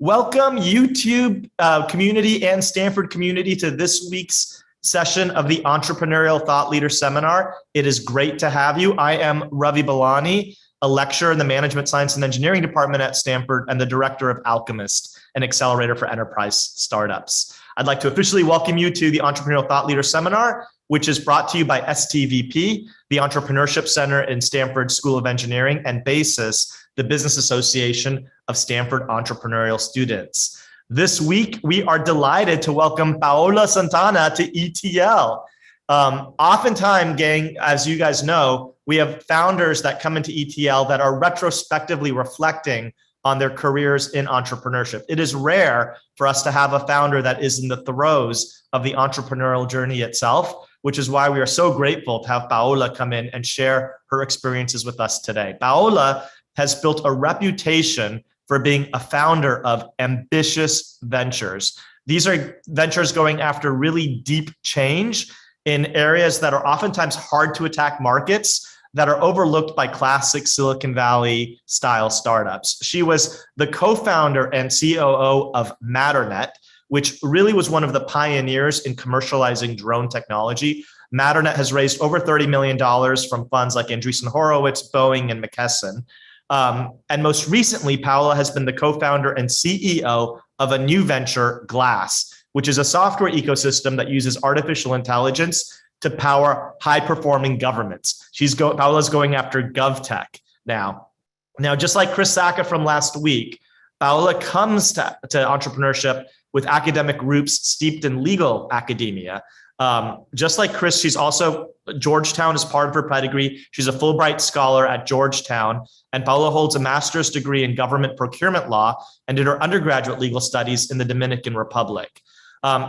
Welcome YouTube community and Stanford community to this week's session of the Entrepreneurial Thought Leader Seminar. It is great to have you. I am Ravi Balani, a lecturer in the Management Science and Engineering Department at Stanford and the director of Alchemist, an accelerator for enterprise startups. I'd like to officially welcome you to the Entrepreneurial Thought Leader Seminar, which is brought to you by STVP, the Entrepreneurship Center in Stanford School of Engineering, and BASIS, the Business Association of Stanford Entrepreneurial Students. This week, we are delighted to welcome Paola Santana to ETL. Oftentimes, gang, as you guys know, we have founders that come into ETL that are retrospectively reflecting on their careers in entrepreneurship. It is rare for us to have a founder that is in the throes of the entrepreneurial journey itself, which is why we are so grateful to have Paola come in and share her experiences with us today. Paola has built a reputation for being a founder of ambitious ventures. These are ventures going after really deep change in areas that are oftentimes hard to attack markets that are overlooked by classic Silicon Valley style startups. She was the co-founder and COO of Matternet, which really was one of the pioneers in commercializing drone technology. Matternet has raised over $30 million from funds like Andreessen Horowitz, Boeing, and McKesson. And most recently, Paola has been the co-founder and CEO of a new venture, Glass, which is a software ecosystem that uses artificial intelligence to power high-performing governments. Paola's going after GovTech now. Now, just like Chris Sacca from last week, Paola comes to entrepreneurship with academic roots steeped in legal academia. Just like Chris, she's also, Georgetown is part of her pedigree. She's a Fulbright scholar at Georgetown, and Paola holds a master's degree in government procurement law and did her undergraduate legal studies in the Dominican Republic.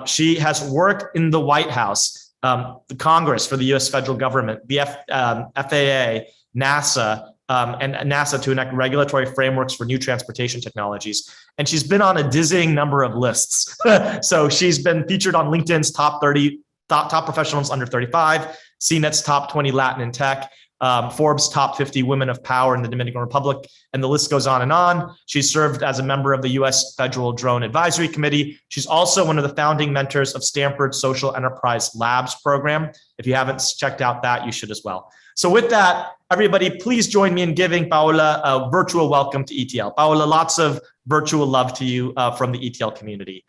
She has worked in the White House, the Congress for the US federal government, the FAA, NASA, and NASA to enact regulatory frameworks for new transportation technologies. And she's been on a dizzying number of lists. So she's been featured on LinkedIn's top professionals under 35, CNET's top 20 Latin in tech, Forbes' top 50 women of power in the Dominican Republic, and the list goes on and on. She's served as a member of the US Federal Drone Advisory Committee. She's also one of the founding mentors of Stanford's Social Enterprise Labs program. If you haven't checked out that, you should as well. So with that, everybody, please join me in giving Paola a virtual welcome to ETL. Paola, lots of virtual love to you from the ETL community.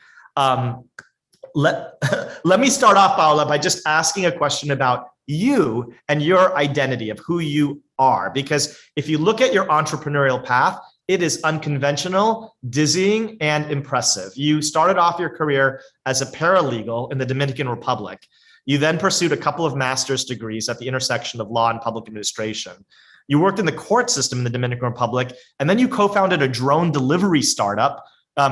Let me start off, Paola, by just asking a question about you and your identity of who you are. Because if you look at your entrepreneurial path, it is unconventional, dizzying, and impressive. You started off your career as a paralegal in the Dominican Republic. You then pursued a couple of master's degrees at the intersection of law and public administration. You worked in the court system in the Dominican Republic, and then you co-founded a drone delivery startup.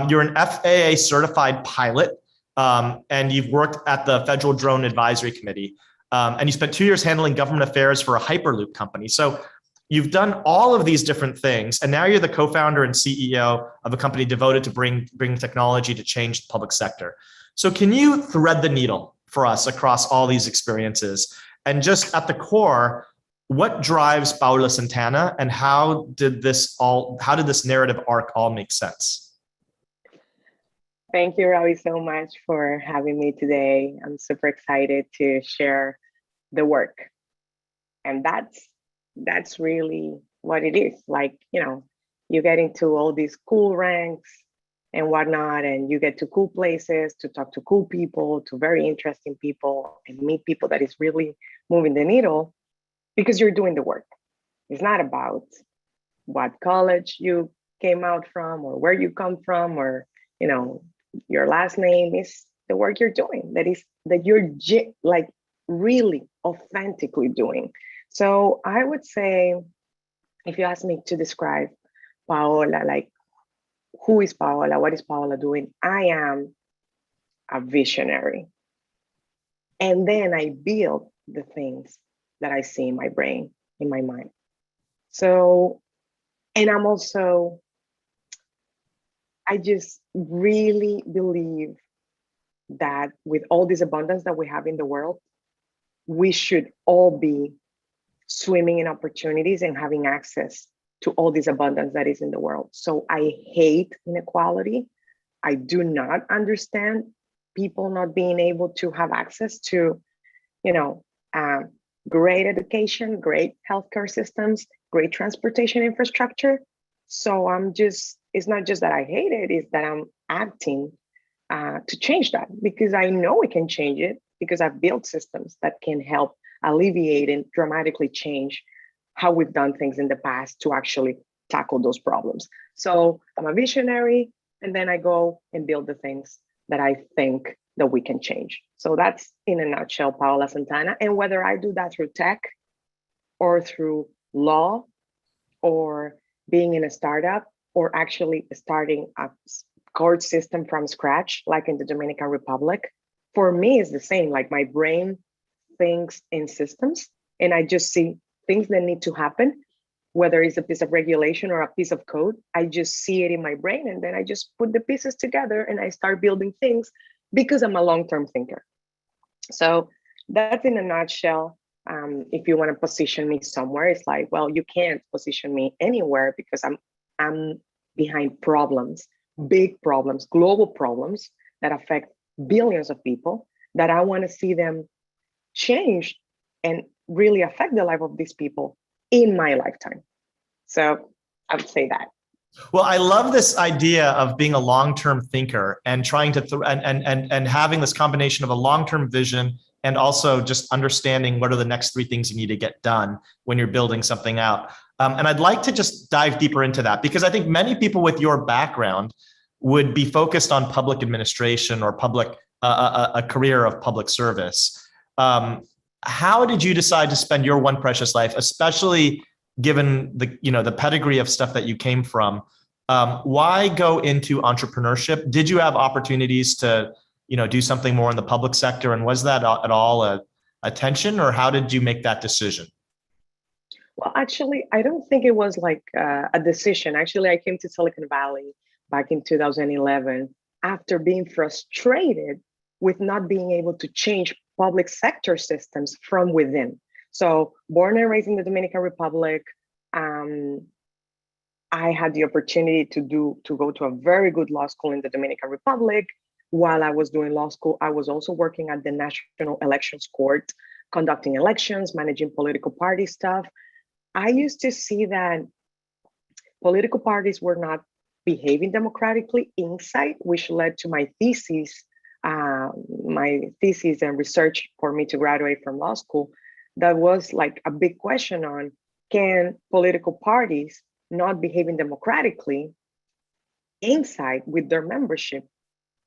You're an FAA certified pilot, and you've worked at the Federal Drone Advisory Committee. And you spent 2 years handling government affairs for a Hyperloop company. So you've done all of these different things, and now you're the co-founder and CEO of a company devoted to bring technology to change the public sector. So can you thread the needle for us across all these experiences? And just at the core, what drives Paola Santana, and how did this narrative arc all make sense? Thank you, Ravi, so much for having me today. I'm super excited to share the work. And that's really what it is. Like, you get into all these cool ranks and whatnot, and you get to cool places to talk to cool people, to very interesting people, and meet people that is really moving the needle because you're doing the work. It's not about what college you came out from or where you come from or, your last name. Is the work you're doing that you're like really authentically doing. So I would say, if you ask me to describe Paola, like who is Paola, what is Paola doing? I am a visionary. And then I build the things that I see in my brain, in my mind. So, and I'm also, I just really believe that with all this abundance that we have in the world, we should all be swimming in opportunities and having access to all this abundance that is in the world. So I hate inequality. I do not understand people not being able to have access to, you know, great education, great healthcare systems, great transportation infrastructure. So it's not just that I hate it, it's that I'm acting to change that, because I know we can change it, because I've built systems that can help alleviate and dramatically change how we've done things in the past to actually tackle those problems. So I'm a visionary, and then I go and build the things that I think that we can change. So that's in a nutshell, Paola Santana. And whether I do that through tech or through law or being in a startup or actually starting a court system from scratch, like in the Dominican Republic, for me is the same. Like my brain thinks in systems, and I just see things that need to happen, whether it's a piece of regulation or a piece of code. I just see it in my brain, and then I just put the pieces together and I start building things because I'm a long-term thinker. So that's in a nutshell. If you want to position me somewhere, it's like, well, you can't position me anywhere because I'm behind problems, big problems, global problems that affect billions of people, that I want to see them change and really affect the life of these people in my lifetime. So I would say that. Well, I love this idea of being a long-term thinker and trying to and having this combination of a long-term vision and also just understanding what are the next three things you need to get done when you're building something out. And I'd like to just dive deeper into that, because I think many people with your background would be focused on public administration or a career of public service. How did you decide to spend your one precious life, especially given the pedigree of stuff that you came from? Why go into entrepreneurship? Did you have opportunities to do something more in the public sector, and was that at all a tension, or how did you make that decision? Well, actually, I don't think it was like a decision. Actually, I came to Silicon Valley back in 2011 after being frustrated with not being able to change public sector systems from within. So born and raised in the Dominican Republic, I had the opportunity to go to a very good law school in the Dominican Republic. While I was doing law school, I was also working at the National Elections Court, conducting elections, managing political party stuff. I used to see that political parties were not behaving democratically inside, which led to my thesis and research for me to graduate from law school. That was like a big question on, can political parties not behaving democratically inside with their membership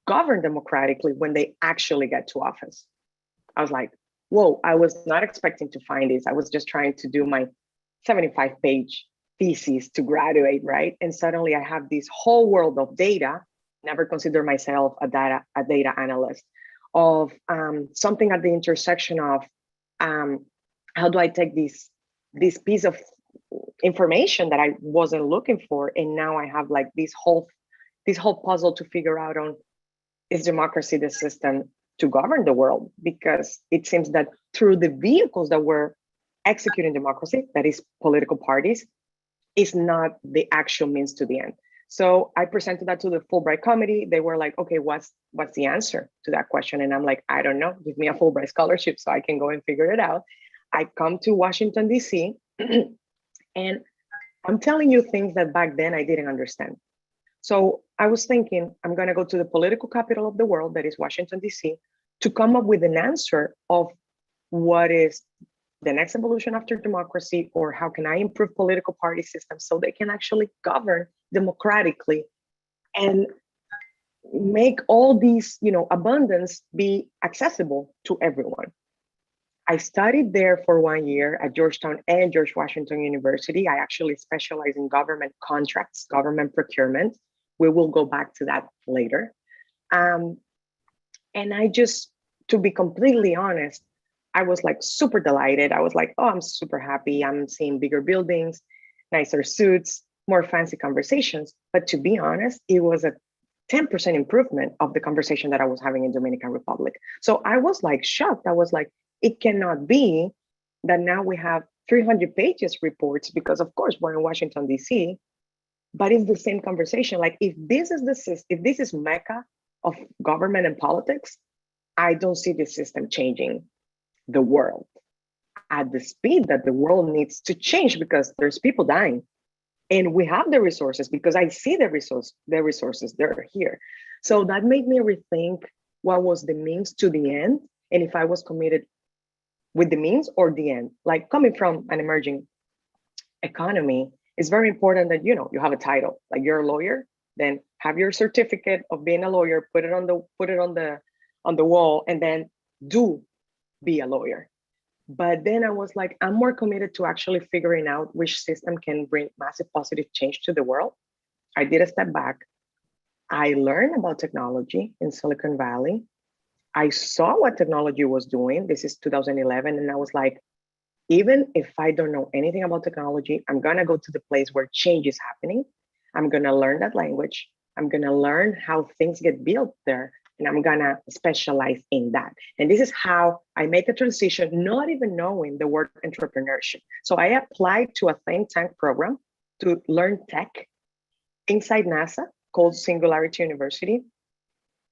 govern democratically when they actually get to office? I was like, whoa, I was not expecting to find this. I was just trying to do my 75-page thesis to graduate, right? And suddenly I have this whole world of data. Never considered myself a data analyst, of something at the intersection of how do I take this piece of information that I wasn't looking for, and now I have like this whole puzzle to figure out on, is democracy the system to govern the world? Because it seems that through the vehicles that were executing democracy, that is political parties, is not the actual means to the end. So I presented that to the Fulbright committee. They were like, okay, what's the answer to that question? And I'm like, I don't know, give me a Fulbright scholarship so I can go and figure it out. I come to Washington, DC, and I'm telling you things that back then I didn't understand. So I was thinking, I'm going to go to the political capital of the world, that is Washington, DC, to come up with an answer of what is the next evolution after democracy, or how can I improve political party systems so they can actually govern democratically and make all these, abundance be accessible to everyone. I studied there for 1 year at Georgetown and George Washington University. I actually specialize in government contracts, government procurement. We will go back to that later. And I just, to be completely honest, I was like super delighted. I was like, oh, I'm super happy. I'm seeing bigger buildings, nicer suits, more fancy conversations. But to be honest, it was a 10% improvement of the conversation that I was having in Dominican Republic. So I was like shocked. I was like, it cannot be that now we have 300 pages reports, because of course we're in Washington, DC, but it's the same conversation. Like if this is mecca of government and politics, I don't see the system changing the world at the speed that the world needs to change, because there's people dying and we have the resources, because I see the resources, they're here. So that made me rethink what was the means to the end, and if I was committed with the means or the end. Like coming from an emerging economy, it's very important that you have a title, like you're a lawyer, then have your certificate of being a lawyer, put it on the wall, and then do be a lawyer. But then I was like, I'm more committed to actually figuring out which system can bring massive positive change to the world. I did a step back. I learned about technology in Silicon Valley. I saw what technology was doing. This is 2011. And I was like, even if I don't know anything about technology, I'm going to go to the place where change is happening. I'm going to learn that language. I'm going to learn how things get built there. And I'm going to specialize in that. And this is how I make a transition, not even knowing the word entrepreneurship. So I applied to a think tank program to learn tech inside NASA called Singularity University.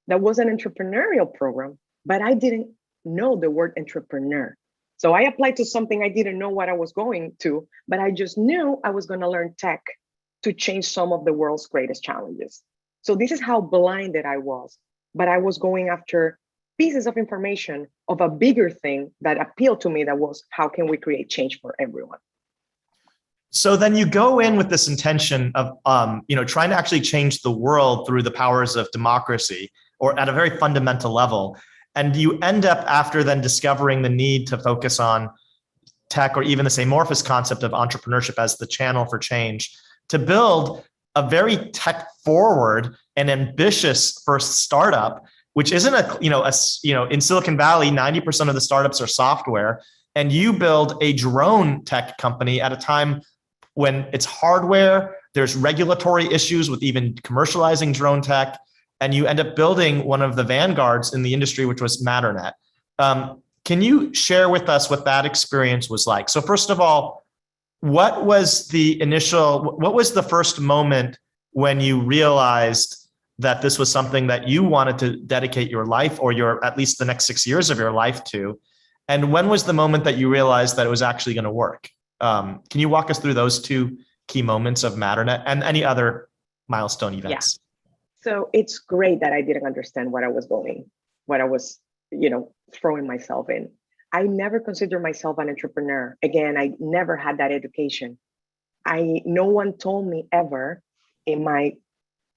That was an entrepreneurial program, but I didn't know the word entrepreneur. So I applied to something I didn't know what I was going to, but I just knew I was going to learn tech to change some of the world's greatest challenges. So this is how blinded I was. But I was going after pieces of information of a bigger thing that appealed to me, that was, how can we create change for everyone? So then you go in with this intention of, trying to actually change the world through the powers of democracy, or at a very fundamental level. And you end up, after then discovering the need to focus on tech, or even this amorphous concept of entrepreneurship as the channel for change, to build a very tech forward and ambitious first startup, which isn't in Silicon Valley, 90% of the startups are software, and you build a drone tech company at a time when it's hardware, there's regulatory issues with even commercializing drone tech, and you end up building one of the vanguards in the industry, which was Matternet. Can you share with us what that experience was like? So first of all, what was the first moment when you realized that this was something that you wanted to dedicate your life, or at least the next 6 years of your life to? And when was the moment that you realized that it was actually going to work? Can you walk us through those two key moments of Matternet and any other milestone events? Yeah. So it's great that I didn't understand what I was throwing myself in. I never considered myself an entrepreneur. Again, I never had that education. No one told me ever in my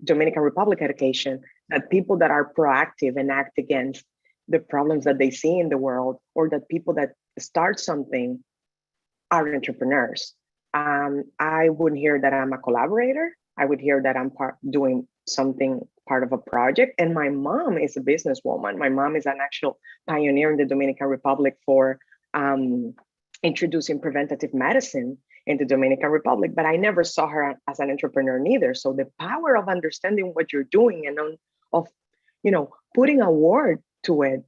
Dominican Republic education that people that are proactive and act against the problems that they see in the world, or that people that start something are entrepreneurs. I wouldn't hear that I'm a collaborator. I would hear that I'm doing something, part of a project. And my mom is a businesswoman. My mom is an actual pioneer in the Dominican Republic for introducing preventative medicine in the Dominican Republic, but I never saw her as an entrepreneur neither. So the power of understanding what you're doing and of putting a word to it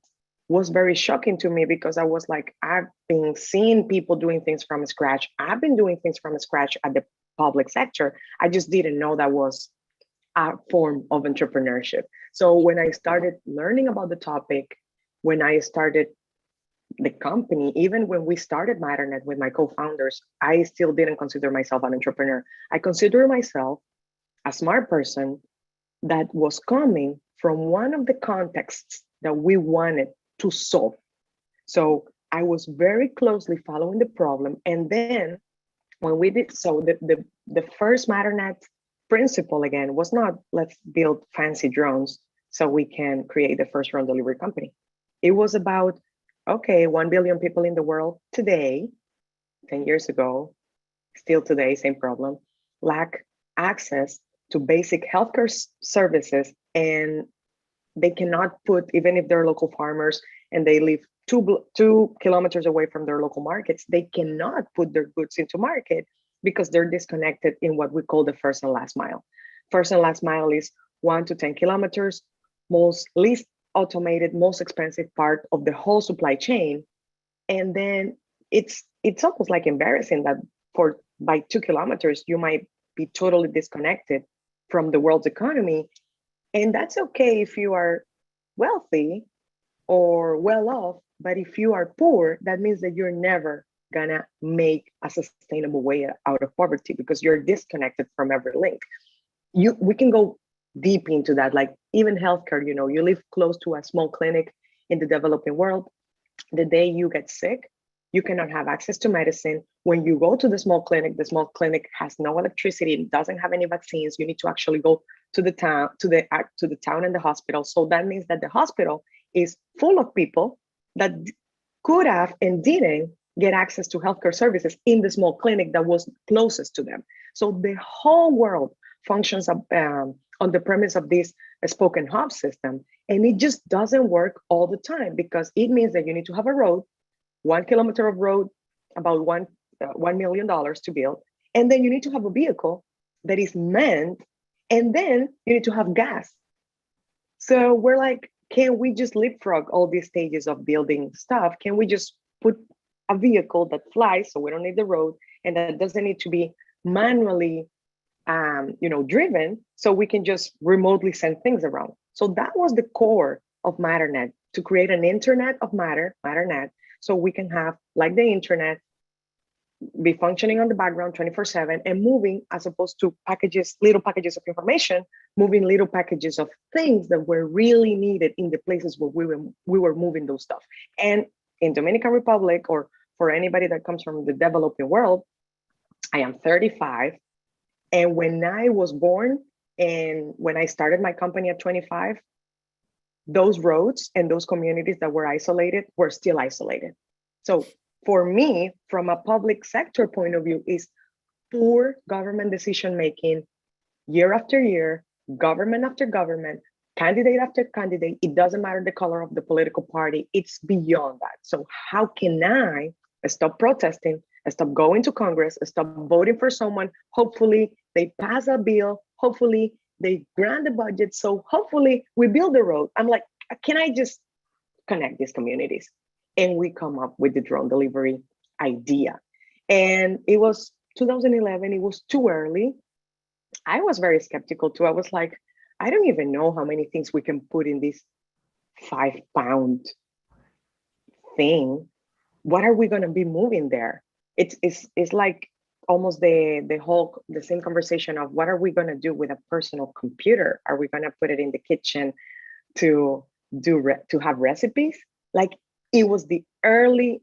was very shocking to me, because I was like, I've been seeing people doing things from scratch. I've been doing things from scratch at the public sector. I just didn't know that was a form of entrepreneurship. So when I started learning about the topic, when I started the company, even when we started Matternet with my co-founders, I still didn't consider myself an entrepreneur. I consider myself a smart person that was coming from one of the contexts that we wanted to solve. So I was very closely following the problem. And then when we did so, the first Matternet principle, again, was not let's build fancy drones so we can create the first drone delivery company. It was about, okay, 1 billion people in the world today, 10 years ago, still today, same problem, lack access to basic healthcare services, and they cannot put, even if they're local farmers and they live 2 kilometers away from their local markets, they cannot put their goods into market because they're disconnected in what we call the first and last mile. First and last mile is 1 to 10 kilometers, least automated, most expensive part of the whole supply chain. And then it's almost like embarrassing that by 2 kilometers, you might be totally disconnected from the world's economy. And that's okay if you are wealthy or well off, but if you are poor, that means that you're never gonna make a sustainable way out of poverty because you're disconnected from every link. We can go deep into that, like even healthcare, you live close to a small clinic in the developing world. The day you get sick, you cannot have access to medicine. When you go to the small clinic has no electricity, it doesn't have any vaccines. You need to actually go to the town, to the town and the hospital. So that means that the hospital is full of people that could have and didn't get access to healthcare services in the small clinic that was closest to them. So the whole world functions on the premise of this spoken hub system. And it just doesn't work all the time because it means that you need to have a road, 1 kilometer of road, about $1 million to build. And then you need to have a vehicle that is manned. And then you need to have gas. So we're like, can we just leapfrog all these stages of building stuff? Can we just put a vehicle that flies so we don't need the road and that doesn't need to be manually driven, so we can just remotely send things around? So that was the core of Matternet, to create an internet of matter, Matternet, so we can have, like the internet, be functioning on the background 24/7 and moving, as opposed to little packages of information, moving little packages of things that were really needed in the places where we were moving those stuff. And in Dominican Republic, or for anybody that comes from the developing world, I am 35. And when I was born and when I started my company at 25, those roads and those communities that were isolated were still isolated. So for me, from a public sector point of view, is poor government decision-making year after year, government after government, candidate after candidate. It doesn't matter the color of the political party. It's beyond that. So how can I stop protesting, stop going to Congress, stop voting for someone? Hopefully they pass a bill. Hopefully they grant the budget. So hopefully we build the road. I'm like, can I just connect these communities? And we come up with the drone delivery idea. And it was 2011. It was too early. I was very skeptical too. I was like, I don't even know how many things we can put in this 5-pound thing. What are we going to be moving there? It's like almost the same conversation of what are we going to do with a personal computer? Are we going to put it in the kitchen to have recipes? Like, it was the early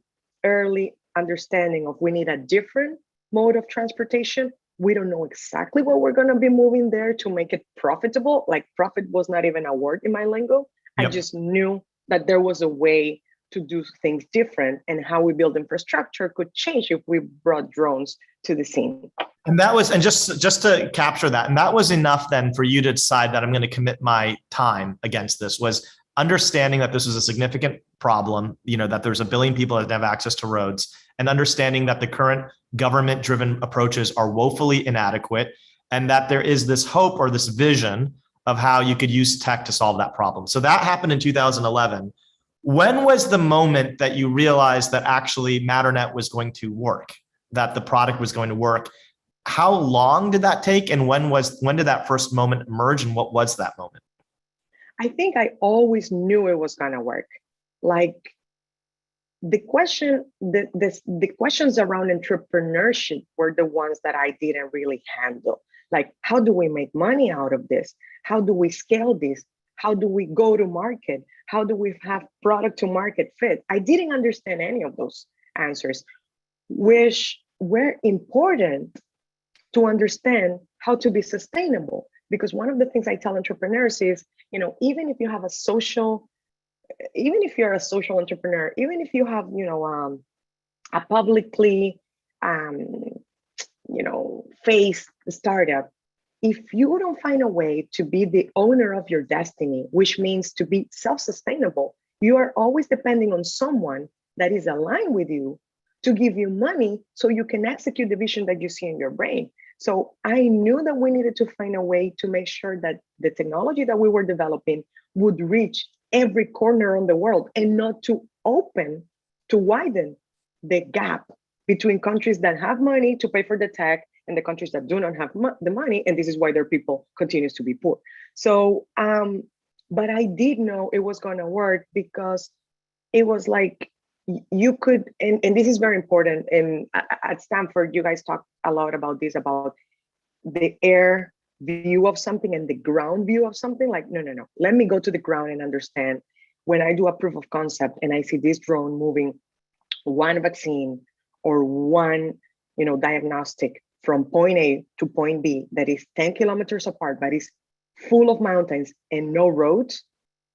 understanding of we need a different mode of transportation. We don't know exactly what we're going to be moving there to make it profitable. Like, profit was not even a word in my lingo. Yep. I just knew that there was a way to do things different, and how we build infrastructure could change if we brought drones to the scene. And that was, and just to capture that, and that was enough then for you to decide that I'm going to commit my time against this, was understanding that this was a significant problem, that there's 1 billion people that don't have access to roads, and understanding that the current government-driven approaches are woefully inadequate, and that there is this hope or this vision of how you could use tech to solve that problem. So that happened in 2011. When was the moment that you realized that actually Matternet was going to work, that the product was going to work? How long did that take? And when did that first moment emerge? And what was that moment? I think I always knew it was going to work. Like, the questions around entrepreneurship were the ones that I didn't really handle. Like, how do we make money out of this? How do we scale this? How do we go to market? How do we have product to market fit? I didn't understand any of those answers, which were important to understand how to be sustainable. Because one of the things I tell entrepreneurs is, even if you're a social entrepreneur, even if you have, a publicly, faced startup, if you don't find a way to be the owner of your destiny, which means to be self-sustainable, you are always depending on someone that is aligned with you to give you money so you can execute the vision that you see in your brain. So I knew that we needed to find a way to make sure that the technology that we were developing would reach every corner of the world, and not to widen the gap between countries that have money to pay for the tech and the countries that do not have the money, and this is why their people continues to be poor. So, but I did know it was going to work because it was like you could, and this is very important. And at Stanford, you guys talk a lot about this, about the air view of something and the ground view of something. Like, no. Let me go to the ground and understand. When I do a proof of concept and I see this drone moving one vaccine or one, diagnostic from point A to point B that is 10 kilometers apart, but is full of mountains and no roads,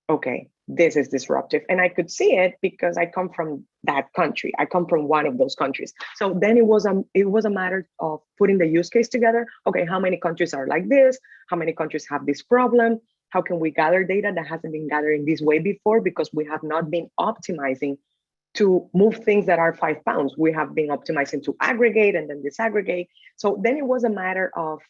okay, this is disruptive. And I could see it because I come from that country. I come from one of those countries. So then it was a matter of putting the use case together. Okay, how many countries are like this? How many countries have this problem? How can we gather data that hasn't been gathered in this way before? Because we have not been optimizing to move things that are 5 pounds. We have been optimizing to aggregate and then disaggregate. So then it was a matter of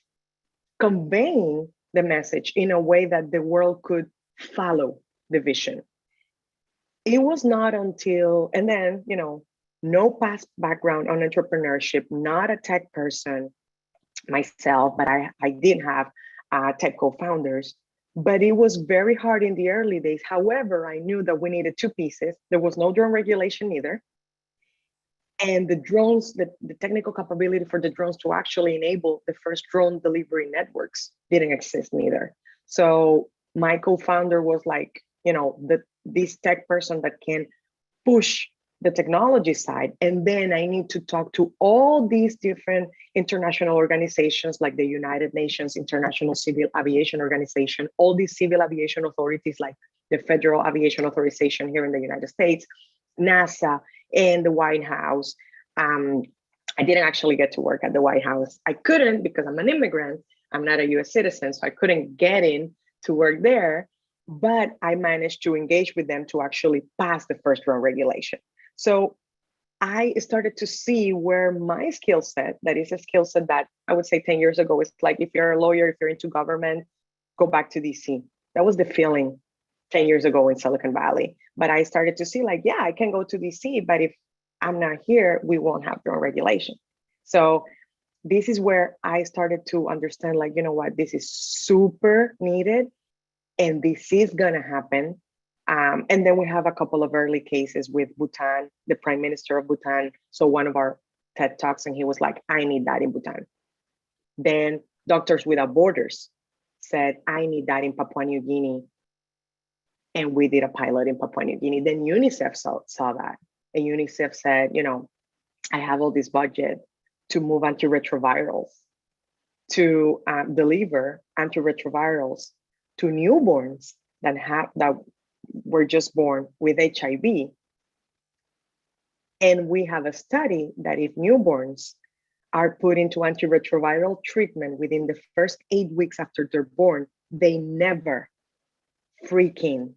conveying the message in a way that the world could follow the vision. It was not until, and then, no past background on entrepreneurship, not a tech person myself, but I did have tech co-founders. But it was very hard in the early days. However, I knew that we needed 2 pieces. There was no drone regulation either. And the drones, the technical capability for the drones to actually enable the first drone delivery networks didn't exist neither. So my co-founder was like, this tech person that can push the technology side. And then I need to talk to all these different international organizations like the United Nations International Civil Aviation Organization, all these civil aviation authorities like the Federal Aviation Authorization here in the United States, NASA, and the White House. I didn't actually get to work at the White House. I couldn't because I'm an immigrant. I'm not a US citizen, so I couldn't get in to work there. But I managed to engage with them to actually pass the first drone regulation. So I started to see where my skill set, that is a skill set that I would say 10 years ago, is like, if you're a lawyer, if you're into government, go back to DC. That was the feeling 10 years ago in Silicon Valley. But I started to see like, yeah, I can go to DC, but if I'm not here, we won't have drone regulation. So this is where I started to understand, like, what, this is super needed and this is gonna happen. And then we have a couple of early cases with Bhutan, the Prime Minister of Bhutan. So one of our TED Talks, and he was like, I need that in Bhutan. Then Doctors Without Borders said, I need that in Papua New Guinea. And we did a pilot in Papua New Guinea. Then UNICEF saw that. And UNICEF said, I have all this budget to move antiretrovirals, to deliver antiretrovirals to newborns that were just born with HIV. And we have a study that if newborns are put into antiretroviral treatment within the first 8 weeks after they're born, they never freaking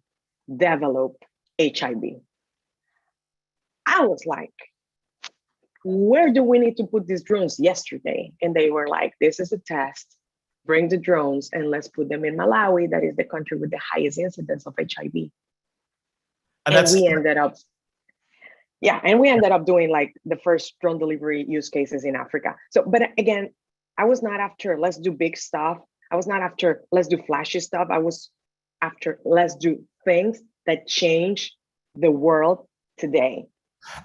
develop HIV. I was like, where do we need to put these drones yesterday? And they were like, this is a test. Bring the drones and let's put them in Malawi. That is the country with the highest incidence of HIV. And we ended up doing like the first drone delivery use cases in Africa. So, but again, I was not after let's do big stuff. I was not after let's do flashy stuff. I was after let's do things that change the world today.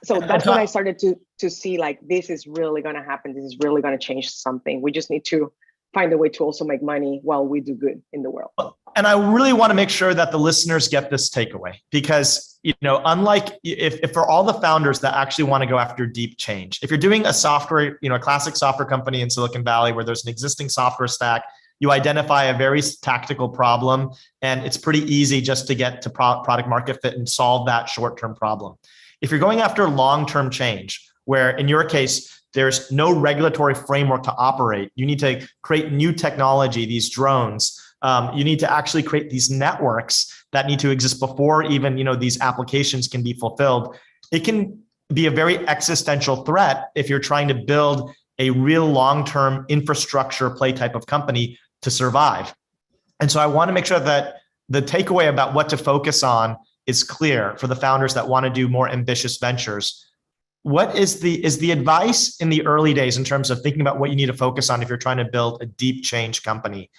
So that's when I started to see like, this is really going to happen. This is really going to change something. We just need to find a way to also make money while we do good in the world. And I really want to make sure that the listeners get this takeaway, because, unlike if for all the founders that actually want to go after deep change, if you're doing a software, a classic software company in Silicon Valley where there's an existing software stack, you identify a very tactical problem and it's pretty easy just to get to product market fit and solve that short-term problem. If you're going after long-term change, where in your case, there's no regulatory framework to operate, you need to create new technology, these drones. You need to actually create these networks that need to exist before even these applications can be fulfilled. It can be a very existential threat if you're trying to build a real long-term infrastructure play type of company to survive. And so I want to make sure that the takeaway about what to focus on is clear for the founders that want to do more ambitious ventures. what is the advice in the early days in terms of thinking about what you need to focus on if you're trying to build a deep change company?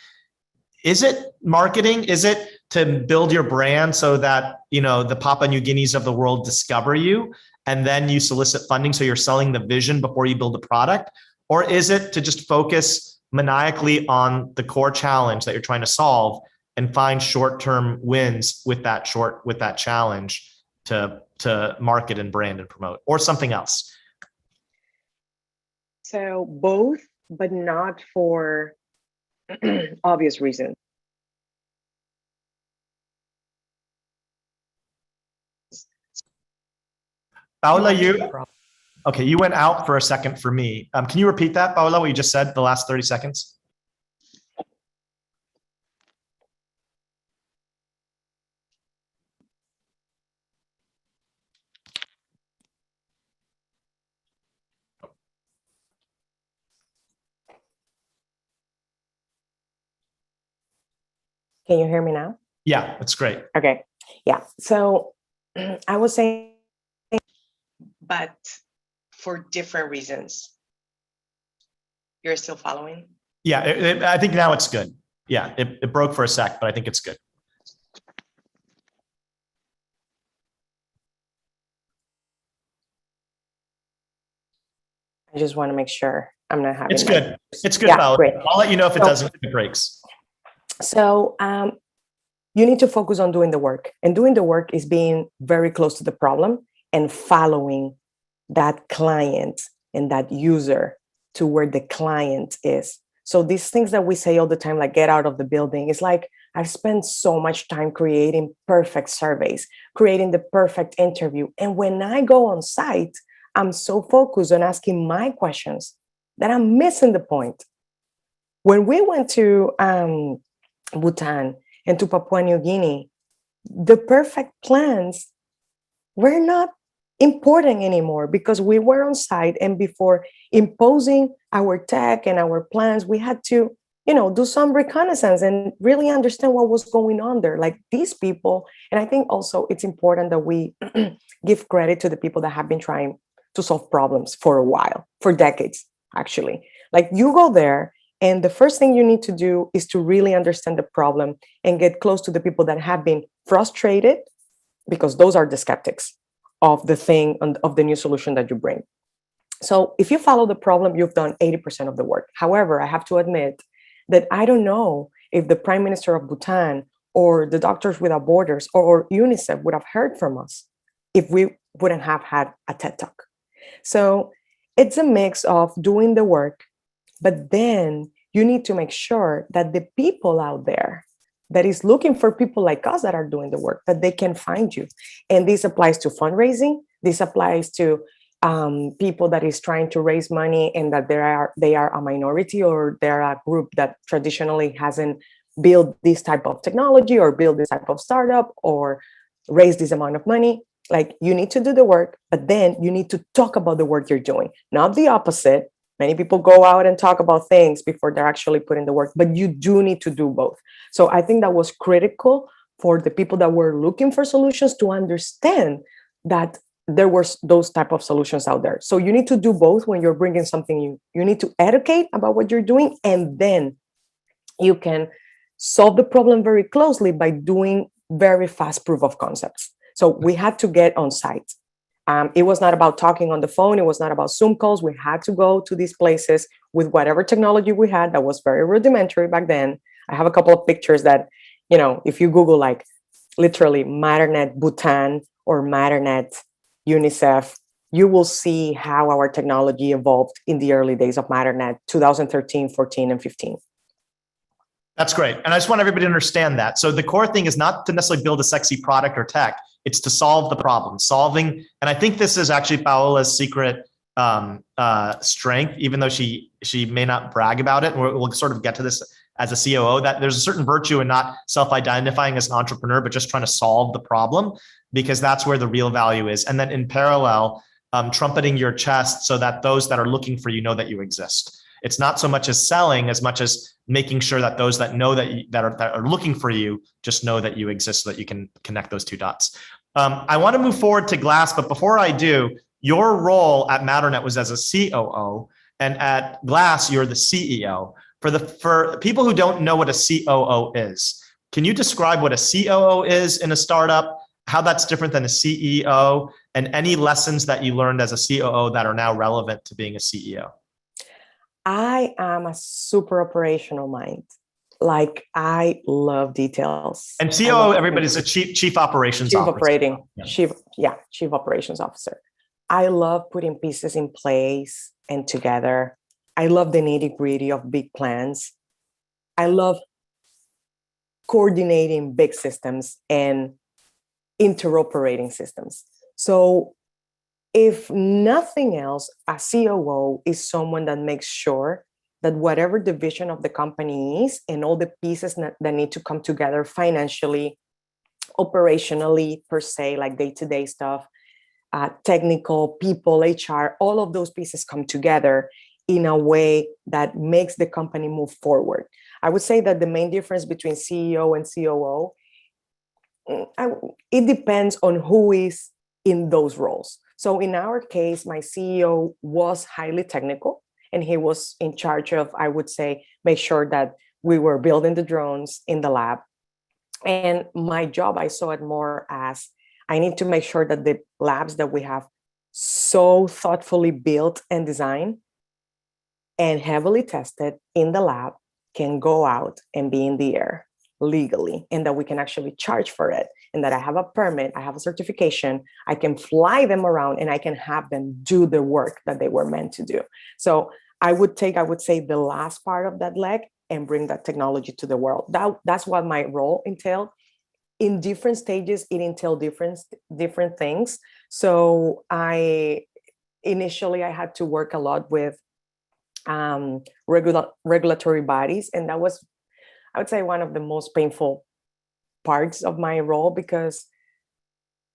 Is it marketing? Is it to build your brand so that, the Papua New Guineas of the world discover you and then you solicit funding so you're selling the vision before you build the product? Or is it to just focus maniacally on the core challenge that you're trying to solve and find short-term wins with that challenge to market and brand and promote, or something else? So both, but not for obvious reasons. Paola, you went out for a second for me. Can you repeat that, Paola, what you just said, the last 30 seconds? Can you hear me now? Yeah, that's great. Okay. Yeah. So I was saying, but for different reasons. You're still following? Yeah, I think now it's good. Yeah, it broke for a sec, but I think it's good. I just want to make sure I'm not having. It's good. It's good, yeah, Paola. great. I'll let you know if it doesn't, if it breaks. So you need to focus on doing the work. And doing the work is being very close to the problem and following that client and that user to where the client is. So these things that we say all the time, like get out of the building, it's like I've spent so much time creating perfect surveys, creating the perfect interview. And when I go on site, I'm so focused on asking my questions that I'm missing the point. When we went to Bhutan and to Papua New Guinea, the perfect plans were not important anymore because we were on site, and before imposing our tech and our plans, we had to, do some reconnaissance and really understand what was going on there. Like these people, and I think also it's important that we give credit to the people that have been trying to solve problems for a while, for decades, actually. Like you go there, and the first thing you need to do is to really understand the problem and get close to the people that have been frustrated, because those are the skeptics of the thing, of the new solution that you bring. So if you follow the problem, you've done 80% of the work. However, I have to admit that I don't know if the Prime Minister of Bhutan or the Doctors Without Borders or UNICEF would have heard from us if we wouldn't have had a TED Talk. So it's a mix of doing the work, but then you need to make sure that the people out there that is looking for people like us that are doing the work, that they can find you. And this applies to fundraising. This applies to people that is trying to raise money and that they are a minority, or they're a group that traditionally hasn't built this type of technology or built this type of startup or raised this amount of money. Like you need to do the work, but then you need to talk about the work you're doing, not the opposite. Many people go out and talk about things before they're actually putting the work, but you do need to do both. So I think that was critical for the people that were looking for solutions to understand that there were those type of solutions out there. So you need to do both when you're bringing something new. You need to educate about what you're doing, and then you can solve the problem very closely by doing very fast proof of concepts. So we had to get on site. It was not about talking on the phone. It was not about Zoom calls. We had to go to these places with whatever technology we had that was very rudimentary back then. I have a couple of pictures that, if you Google like literally Matternet Bhutan or Matternet UNICEF, you will see how our technology evolved in the early days of Matternet, 2013, 14, and 15. That's great. And I just want everybody to understand that. So the core thing is not to necessarily build a sexy product or tech. It's to solve the problem, solving. And I think this is actually Paola's secret strength, even though she may not brag about it. We'll sort of get to this as a COO, that there's a certain virtue in not self-identifying as an entrepreneur, but just trying to solve the problem, because that's where the real value is. And then in parallel, trumpeting your chest so that those that are looking for you know that you exist. It's not so much as selling as much as making sure that those that know that are looking for you just know that you exist, so that you can connect those two dots. I want to move forward to Glass, but before I do, Your role at Matternet was as a COO, and at Glass, you're the CEO. For people who don't know what a COO is, can you describe what a COO is in a startup, how that's different than a CEO, and any lessons that you learned as a COO that are now relevant to being a CEO? I am a super operational mind. Like, I love details. And COO, everybody's a chief operations officer. Chief operations officer. I love putting pieces in place and together. I love the nitty-gritty of big plans. I love coordinating big systems and interoperating systems. So if nothing else, a COO is someone that makes sure that whatever the vision of the company is and all the pieces that need to come together financially, operationally, per se, like day-to-day stuff, technical, people, HR, all of those pieces come together in a way that makes the company move forward. I would say that the main difference between CEO and COO, it depends on who is in those roles. So in our case, my CEO was highly technical, and he was in charge of, I would say, make sure that we were building the drones in the lab. And my job, I saw it more as I need to make sure that the labs that we have so thoughtfully built and designed and heavily tested in the lab can go out and be in the air legally, and that we can actually charge for it, and that I have a permit, I have a certification, I can fly them around, and I can have them do the work that they were meant to do. So I would say the last part of that leg and bring that technology to the world. That's what my role entailed. In different stages, it entailed different things. So initially I had to work a lot with regulatory bodies, and that was, I would say, one of the most painful parts of my role, because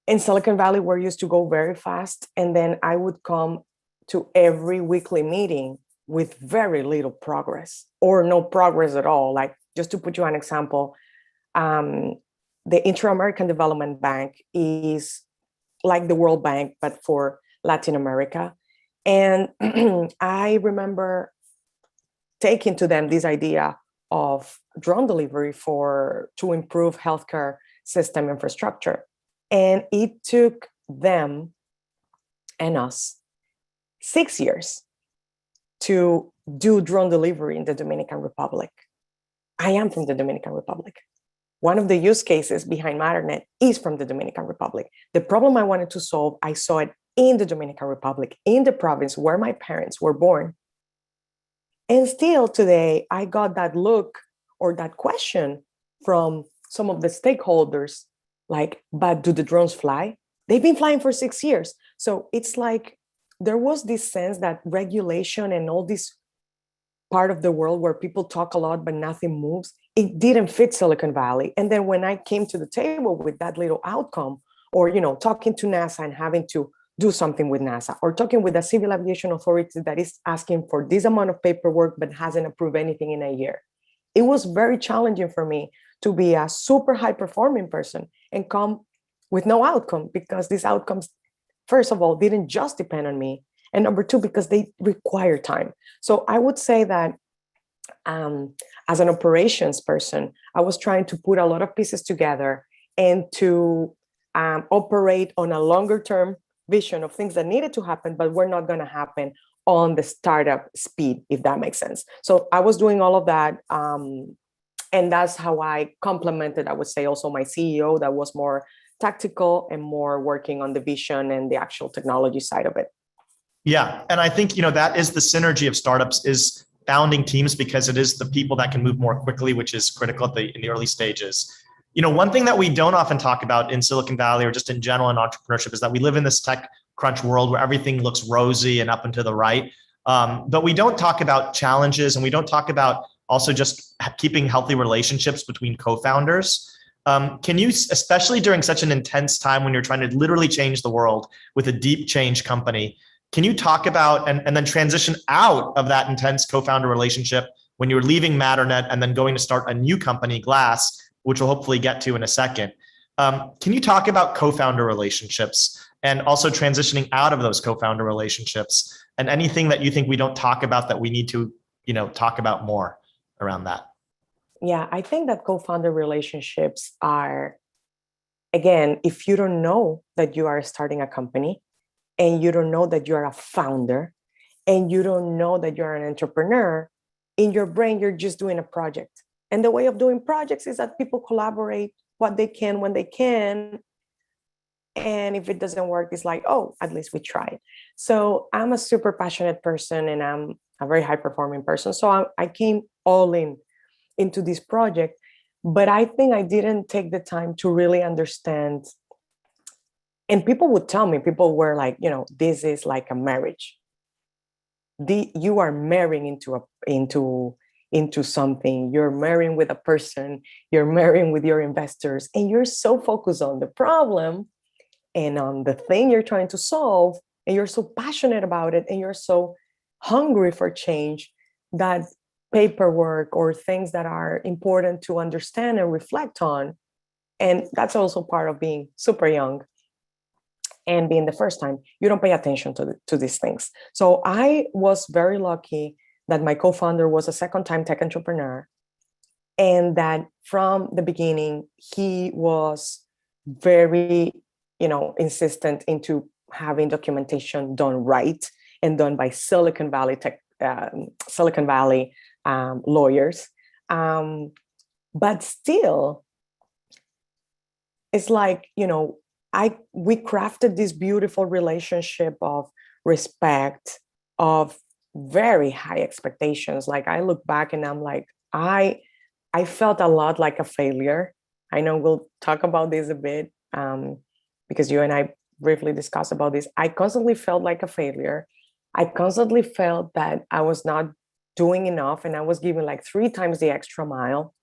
in Silicon Valley, we're used to go very fast. And then I would come to every weekly meeting with very little progress or no progress at all. Like, just to put you an example, the Inter-American Development Bank is like the World Bank, but for Latin America. And I remember taking to them this idea of drone delivery to improve healthcare system infrastructure. And it took them and us 6 years to do drone delivery in the Dominican Republic. I am from the Dominican Republic. One of the use cases behind Matternet is from the Dominican Republic. The problem I wanted to solve, I saw it in the Dominican Republic, in the province where my parents were born. And still today, I got that look or that question from some of the stakeholders, like, but do the drones fly? They've been flying for 6 years. So it's like there was this sense that regulation and all this part of the world where people talk a lot, but nothing moves, it didn't fit Silicon Valley. And then when I came to the table with that little outcome, or, talking to NASA and having to do something with NASA, or talking with a civil aviation authority that is asking for this amount of paperwork but hasn't approved anything in a year, it was very challenging for me to be a super high performing person and come with no outcome, because these outcomes, first of all, didn't just depend on me. And number two, because they require time. So I would say that as an operations person, I was trying to put a lot of pieces together and to operate on a longer term vision of things that needed to happen, but were not going to happen on the startup speed, if that makes sense. So I was doing all of that. And that's how I complemented, I would say, also my CEO that was more tactical and more working on the vision and the actual technology side of it. Yeah. And I think, that is the synergy of startups, is founding teams, because it is the people that can move more quickly, which is critical in the early stages. One thing that we don't often talk about in Silicon Valley or just in general in entrepreneurship is that we live in this tech crunch world where everything looks rosy and up and to the right. But we don't talk about challenges, and we don't talk about also just keeping healthy relationships between co-founders. Can you, especially during such an intense time when you're trying to literally change the world with a deep change company, can you talk about and then transition out of that intense co-founder relationship when you're leaving Matternet and then going to start a new company, Glass, which we'll hopefully get to in a second? Can you talk about co-founder relationships and also transitioning out of those co-founder relationships, and anything that you think we don't talk about that we need to, talk about more around that. Yeah, I think that co-founder relationships are, again, if you don't know that you are starting a company and you don't know that you're a founder and you don't know that you're an entrepreneur, in your brain, you're just doing a project. And the way of doing projects is that people collaborate what they can when they can. And if it doesn't work, it's like, oh, at least we tried. So I'm a super passionate person and I'm a very high performing person. So I came all into this project, but I think I didn't take the time to really understand. And people would tell me, people were like, this is like a marriage. You are marrying into something. You're marrying with a person, you're marrying with your investors, and you're so focused on the problem and on the thing you're trying to solve, and you're so passionate about it, and you're so hungry for change that paperwork or things that are important to understand and reflect on. And that's also part of being super young and being the first time, you don't pay attention to these things. So I was very lucky that my co-founder was a second-time tech entrepreneur, and that from the beginning, he was very, insistent into having documentation done right and done by Silicon Valley lawyers. But still, it's like, we crafted this beautiful relationship of respect, of very high expectations. Like I look back and I'm like, I felt a lot like a failure. I know we'll talk about this a bit because you and I briefly discussed about this. I constantly felt like a failure. I constantly felt that I was not doing enough and I was giving like 3 times the extra mile.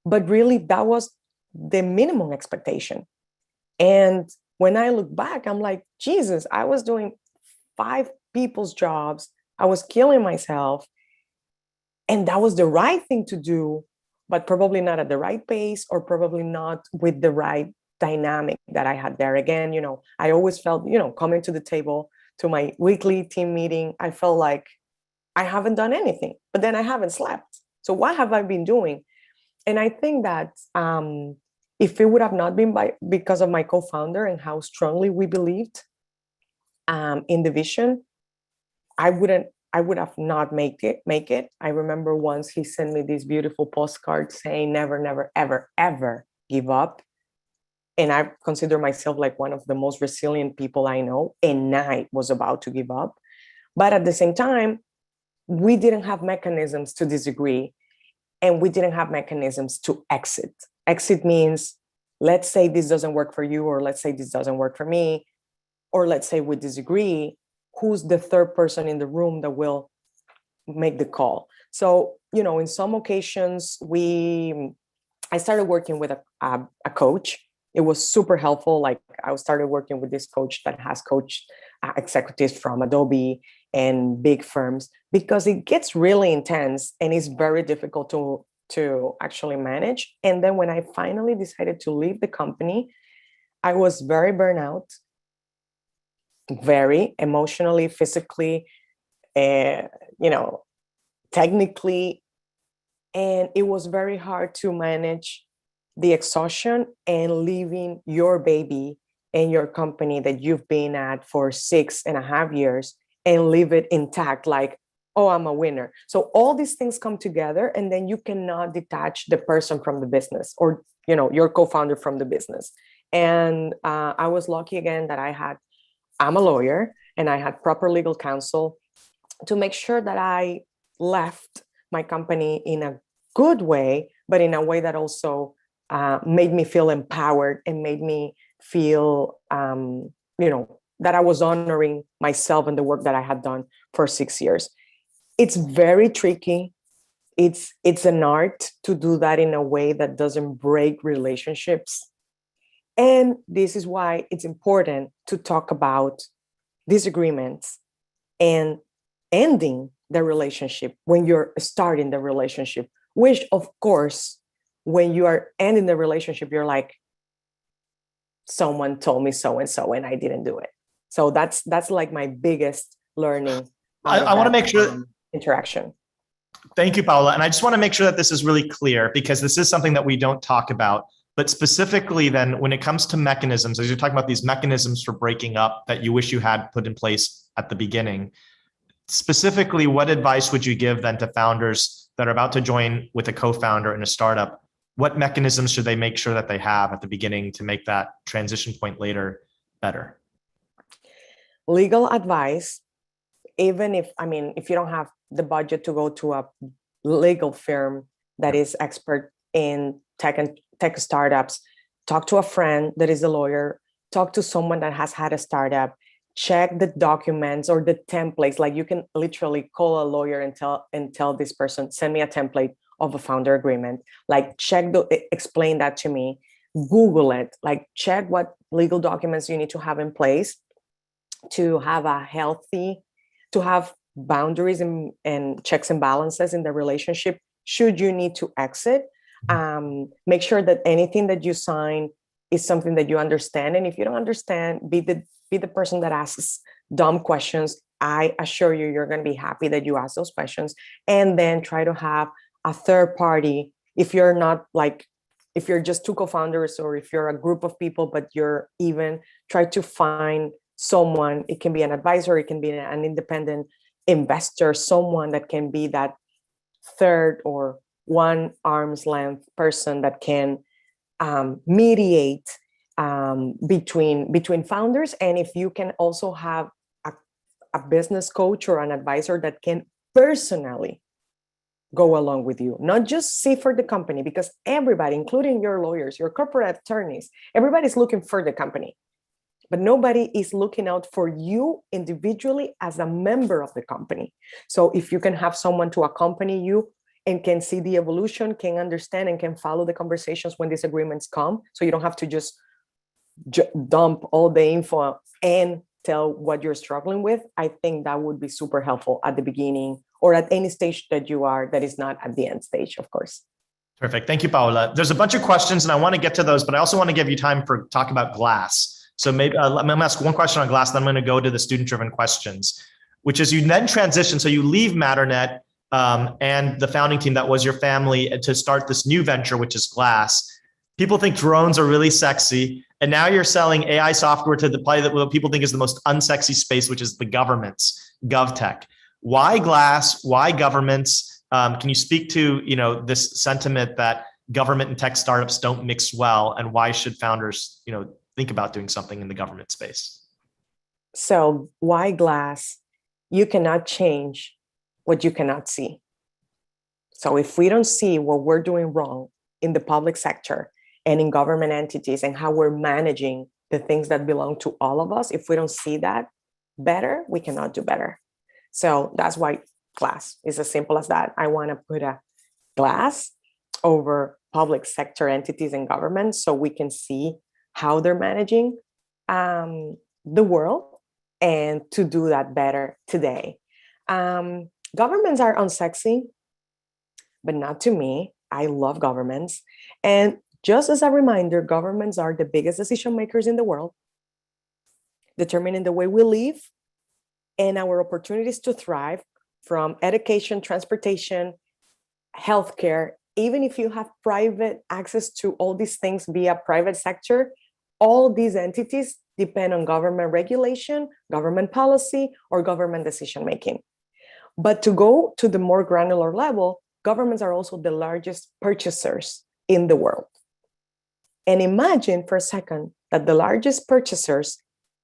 But really, that was the minimum expectation. And when I look back, I'm like, Jesus, I was doing 5 people's jobs. I was killing myself. And that was the right thing to do, but probably not at the right pace or probably not with the right dynamic that I had there. Again, I always felt, coming to the table to my weekly team meeting, I felt like I haven't done anything, but then I haven't slept. So what have I been doing? And I think that if it would have not been because of my co-founder and how strongly we believed in the vision, I would have not make it. I remember once he sent me this beautiful postcard saying, never, never, ever, ever give up. And I consider myself like one of the most resilient people I know. And I was about to give up. But at the same time, we didn't have mechanisms to disagree. And we didn't have mechanisms to exit. Exit means, let's say this doesn't work for you, or let's say this doesn't work for me, or let's say we disagree. Who's the third person in the room that will make the call? So, in some occasions, I started working with a coach. It was super helpful. Like I started working with this coach that has coached executives from Adobe and big firms, because it gets really intense and it's very difficult to actually manage. And then when I finally decided to leave the company, I was very burnout, very emotionally, physically, technically. And it was very hard to manage the exhaustion and leaving your baby and your company that you've been at for 6.5 years and leave it intact, like, oh, I'm a winner. So all these things come together, and then you cannot detach the person from the business, or, your co-founder from the business. And I was lucky again that I'm a lawyer and I had proper legal counsel to make sure that I left my company in a good way, but in a way that also made me feel empowered and made me feel, that I was honoring myself and the work that I had done for 6 years. It's very tricky. It's an art to do that in a way that doesn't break relationships. And this is why it's important to talk about disagreements and ending the relationship when you're starting the relationship, which, of course, when you are ending the relationship, you're like, someone told me so and I didn't do it. So that's like my biggest learning. I want to make sure interaction. Thank you, Paola. And I just want to make sure that this is really clear, because this is something that we don't talk about. But specifically then, when it comes to mechanisms, as you're talking about these mechanisms for breaking up that you wish you had put in place at the beginning, specifically, what advice would you give then to founders that are about to join with a co-founder in a startup? What mechanisms should they make sure that they have at the beginning to make that transition point later better? Legal advice, even if you don't have the budget to go to a legal firm that is expert in tech startups, talk to a friend that is a lawyer, talk to someone that has had a startup, check the documents or the templates. Like, you can literally call a lawyer and tell this person, send me a template of a founder agreement. Like, explain that to me. Google it. Like, check what legal documents you need to have in place to have boundaries and checks and balances in the relationship should you need to exit. Make sure that anything that you sign is something that you understand. And if you don't understand, be the person that asks dumb questions. I assure you, you're going to be happy that you ask those questions. And then try to have a third party. If you're just two co-founders, or if you're a group of people, but try to find someone. It can be an advisor, it can be an independent investor, someone that can be that third or one arm's length person that can mediate between founders. And if you can also have a business coach or an advisor that can personally go along with you, not just see for the company, because everybody, including your lawyers, your corporate attorneys, everybody's looking for the company. But nobody is looking out for you individually as a member of the company. So if you can have someone to accompany you and can see the evolution, can understand and can follow the conversations when these agreements come, so you don't have to just dump all the info and tell what you're struggling with, I think that would be super helpful at the beginning or at any stage that you are, that is not at the end stage, of course. Perfect. Thank you, Paola. There's a bunch of questions and I want to get to those, but I also want to give you time for talk about Glass. So maybe I'm going to ask one question on Glass, then I'm going to go to the student-driven questions, which is you then transition. So you leave Matternet and the founding team that was your family to start this new venture, which is Glass. People think drones are really sexy. And now you're selling AI software to the play that what people think is the most unsexy space, which is the governments, GovTech. Why Glass? Why governments? Can you speak to this sentiment that government and tech startups don't mix well, and why should founders think about doing something in the government space? So why Glass? You cannot change what you cannot see. So if we don't see what we're doing wrong in the public sector and in government entities and how we're managing the things that belong to all of us, if we don't see that better, we cannot do better. So that's why Glass is as simple as that. I want to put a glass over public sector entities and governments so we can see how they're managing the world, and to do that better today. Governments are unsexy, but not to me. I love governments. And just as a reminder, governments are the biggest decision makers in the world, determining the way we live and our opportunities to thrive, from education, transportation, healthcare. Even if you have private access to all these things via private sector, all these entities depend on government regulation, government policy, or government decision making. But to go to the more granular level, governments are also the largest purchasers in the world. And imagine for a second that the largest purchasers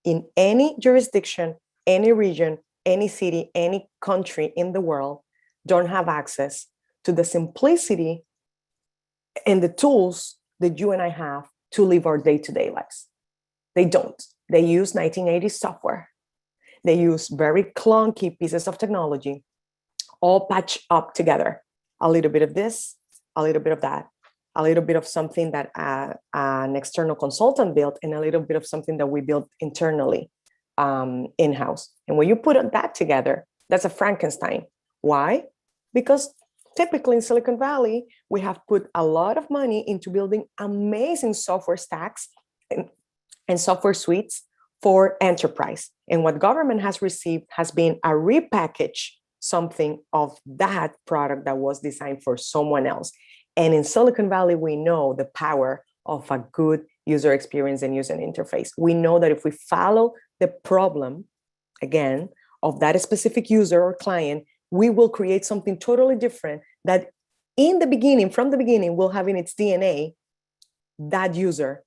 in any jurisdiction, any region, any city, any country in the world don't have access to the simplicity and the tools that you and I have to live our day-to-day lives. They don't. They use 1980s software. They use very clunky pieces of technology, all patched up together. A little bit of this, a little bit of that, a little bit of something that an external consultant built, and a little bit of something that we built internally in-house. And when you put that together, that's a Frankenstein. Why? Because typically in Silicon Valley, we have put a lot of money into building amazing software stacks and software suites for enterprise. And what government has received has been a repackage something of that product that was designed for someone else. And in Silicon Valley, we know the power of a good user experience and user interface. We know that if we follow the problem, again, of that specific user or client, we will create something totally different that in the beginning, from the beginning, will have in its DNA that user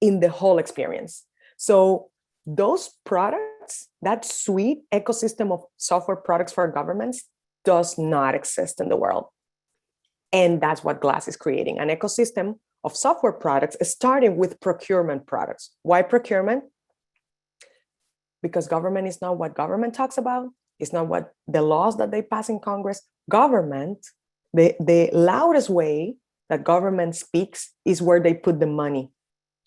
in the whole experience. So those products, that suite ecosystem of software products for governments does not exist in the world. And that's what Glass is creating, an ecosystem of software products, starting with procurement products. Why procurement? Because government is not what government talks about. It's not what the laws that they pass in Congress. Government, the loudest way that government speaks is where they put the money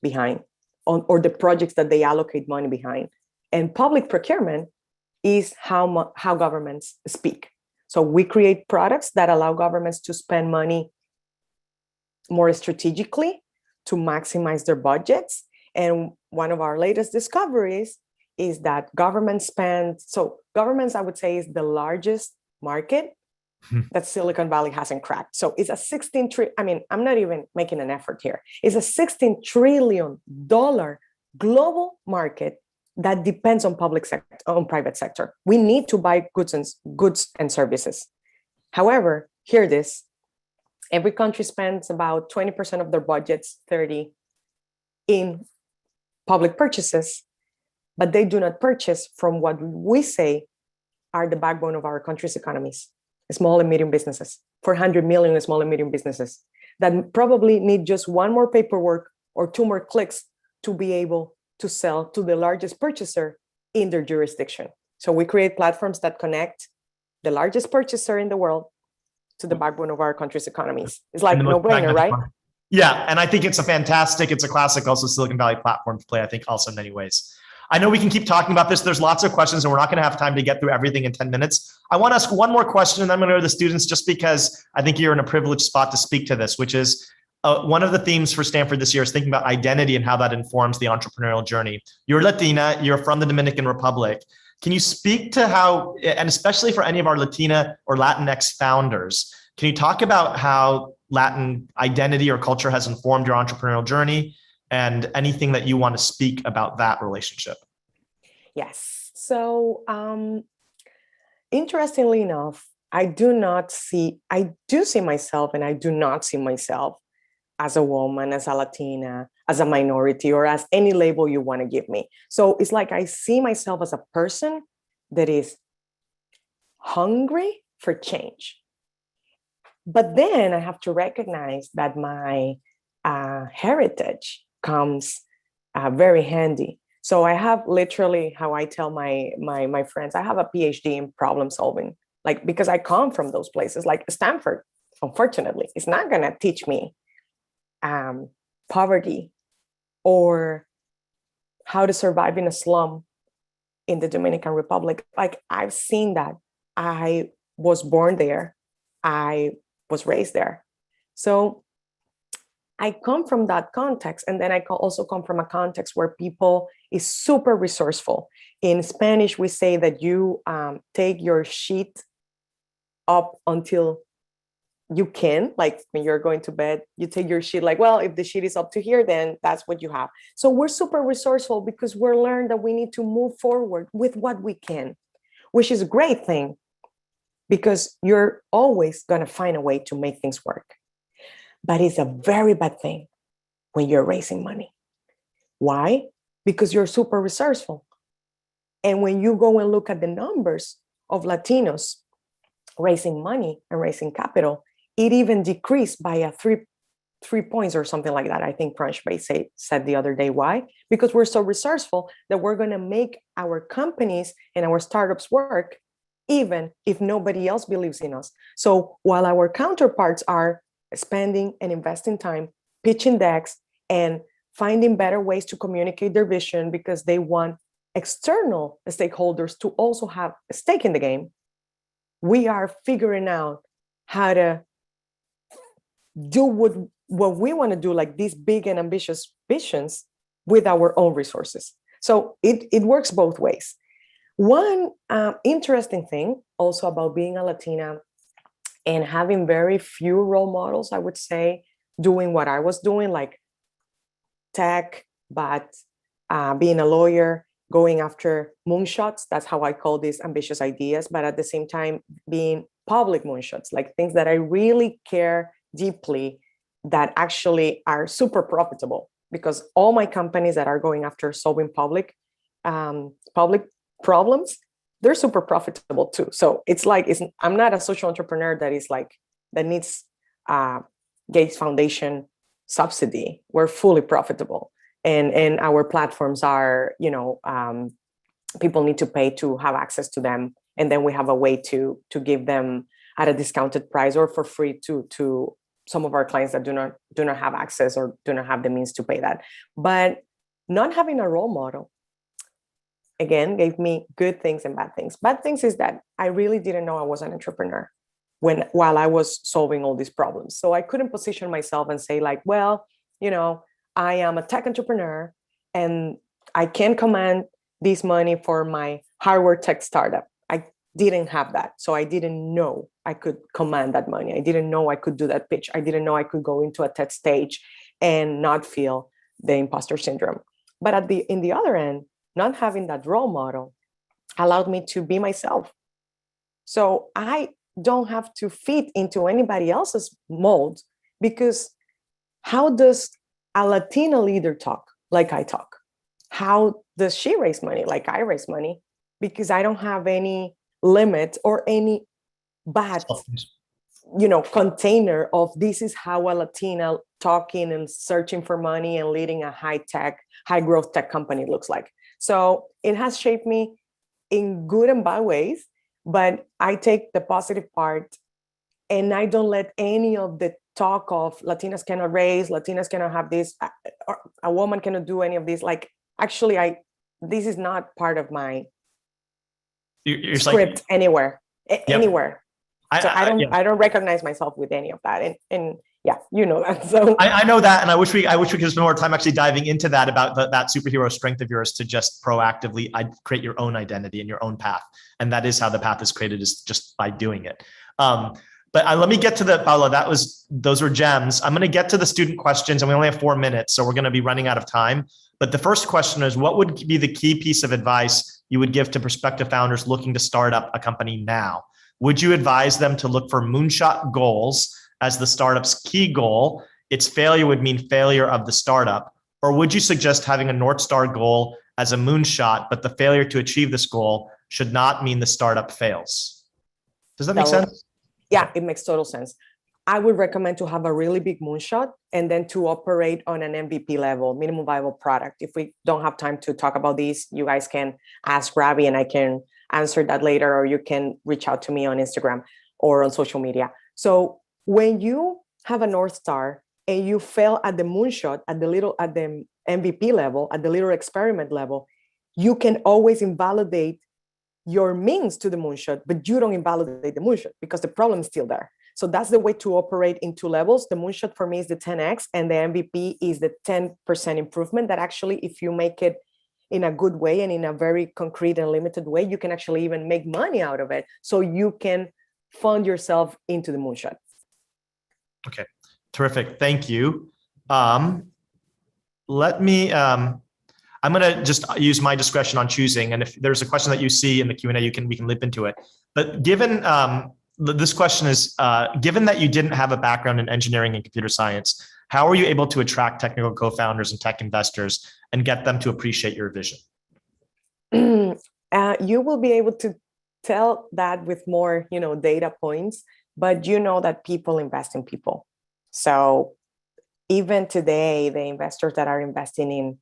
behind, or the projects that they allocate money behind. And public procurement is how governments speak. So we create products that allow governments to spend money more strategically to maximize their budgets. And one of our latest discoveries is that governments, I would say, is the largest market that Silicon Valley hasn't cracked. So it's a 16 trillion, I'm not even making an effort here. It's a $16 trillion global market that depends on private sector. We need to buy goods and services. However, hear this, every country spends about 20% of their budgets, 30 in public purchases, but they do not purchase from what we say are the backbone of our country's economies, small and medium businesses, 400 million small and medium businesses that probably need just one more paperwork or two more clicks to be able to sell to the largest purchaser in their jurisdiction. So we create platforms that connect the largest purchaser in the world to the backbone of our country's economies. It's like no-brainer, right? Yeah, and I think it's a classic also Silicon Valley platform to play, I think also in many ways. I know we can keep talking about this. There's lots of questions and we're not going to have time to get through everything in 10 minutes. I want to ask one more question and then I'm going to go to the students just because I think you're in a privileged spot to speak to this, which is one of the themes for Stanford this year is thinking about identity and how that informs the entrepreneurial journey. You're Latina, you're from the Dominican Republic. Can you speak to how, and especially for any of our Latina or Latinx founders, can you talk about how Latin identity or culture has informed your entrepreneurial journey and anything that you want to speak about that relationship? Yes. So interestingly enough, I do see myself and I do not see myself as a woman, as a Latina, as a minority, or as any label you want to give me. So it's like I see myself as a person that is hungry for change. But then I have to recognize that my heritage comes very handy. So I have literally, how I tell my friends, I have a PhD in problem solving, like because I come from those places, like Stanford, unfortunately, it's not going to teach me poverty or how to survive in a slum in the Dominican Republic. Like I've seen that. I was born there. I was raised there. So I come from that context. And then I also come from a context where people is super resourceful. In Spanish, we say that you take your sheet up until you can, like when you're going to bed, you take your sheet like, well, if the sheet is up to here, then that's what you have. So we're super resourceful because we're learned that we need to move forward with what we can, which is a great thing because you're always going to find a way to make things work. But it's a very bad thing when you're raising money. Why? Because you're super resourceful. And when you go and look at the numbers of Latinos raising money and raising capital, it even decreased by a three points or something like that. I think Crunchbase said the other day. Why? Because we're so resourceful that we're going to make our companies and our startups work, even if nobody else believes in us. So while our counterparts are spending and investing time, pitching decks, and finding better ways to communicate their vision because they want external stakeholders to also have a stake in the game, we are figuring out how to do what we want to do, like these big and ambitious visions, with our own resources. So it works both ways. One interesting thing also about being a Latina and having very few role models, I would say, doing what I was doing, like tech, but being a lawyer, going after moonshots. That's how I call these ambitious ideas, but at the same time, being public moonshots, like things that I really care deeply that actually are super profitable, because all my companies that are going after solving public problems, they're super profitable too. So it's like, I'm not a social entrepreneur that needs Gates Foundation subsidy. We're fully profitable, and our platforms are, people need to pay to have access to them, and then we have a way to give them at a discounted price or for free to some of our clients that do not have access or do not have the means to pay that. But not having a role model, again, gave me good things and bad things. Bad things is that I really didn't know I was an entrepreneur while I was solving all these problems. So I couldn't position myself and say like, well, I am a tech entrepreneur and I can command this money for my hardware tech startup. I didn't have that. So I didn't know I could command that money. I didn't know I could do that pitch. I didn't know I could go into a TED stage and not feel the imposter syndrome. But in the other end, not having that role model allowed me to be myself. So I don't have to fit into anybody else's mold, because how does a Latina leader talk like I talk? How does she raise money like I raise money? Because I don't have any limit or any bad, container of this is how a Latina talking and searching for money and leading a high growth tech company looks like. So it has shaped me in good and bad ways, but I take the positive part and I don't let any of the talk of Latinas cannot raise, Latinas cannot have this, or a woman cannot do any of this. Like, actually, this is not part of my script anywhere. Anywhere. I don't recognize myself with any of that. And yeah, that. So I know that, and I wish we could spend more time actually diving into that, about that superhero strength of yours to just proactively create your own identity and your own path. And that is how the path is created, is just by doing it. But let me get to Paola, those were gems. I'm going to get to the student questions, and we only have 4 minutes, so we're going to be running out of time. But the first question is, what would be the key piece of advice you would give to prospective founders looking to start up a company now? Would you advise them to look for moonshot goals as the startup's key goal? Its failure would mean failure of the startup. Or would you suggest having a North Star goal as a moonshot, but the failure to achieve this goal should not mean the startup fails? Does that make sense? Yeah, it makes total sense. I would recommend to have a really big moonshot and then to operate on an MVP level, minimum viable product. If we don't have time to talk about these, you guys can ask Ravi and I can answer that later, or you can reach out to me on Instagram or on social media. So when you have a North Star and you fail at the moonshot, at the MVP level, at the little experiment level, you can always invalidate your means to the moonshot, but you don't invalidate the moonshot because the problem is still there. So that's the way to operate in 2 levels. The moonshot for me is the 10x, and the MVP is the 10% improvement that actually, if you make it in a good way and in a very concrete and limited way, you can actually even make money out of it. So you can fund yourself into the moonshot. Okay, terrific. Thank you. I'm going to just use my discretion on choosing. And if there's a question that you see in the Q&A, we can leap into it. But given this question is, given that you didn't have a background in engineering and computer science, how are you able to attract technical co-founders and tech investors and get them to appreciate your vision? You will be able to tell that with more, data points, but that people invest in people. So even today, the investors that are investing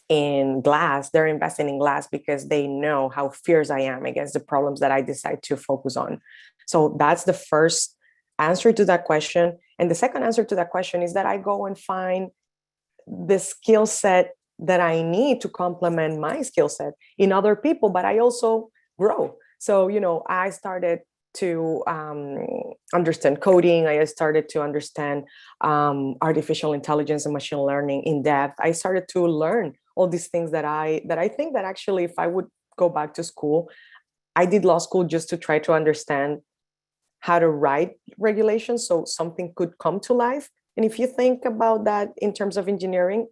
in glass, they're investing in glass because they know how fierce I am against the problems that I decide to focus on. So that's the first answer to that question. And the second answer to that question is that I go and find the skill set that I need to complement my skill set in other people, but I also grow. So, I started to understand coding. I started to understand artificial intelligence and machine learning in depth. I started to learn all these things that I think that actually, if I would go back to school, I did law school just to try to understand how to write regulations so something could come to life. And if you think about that in terms of engineering,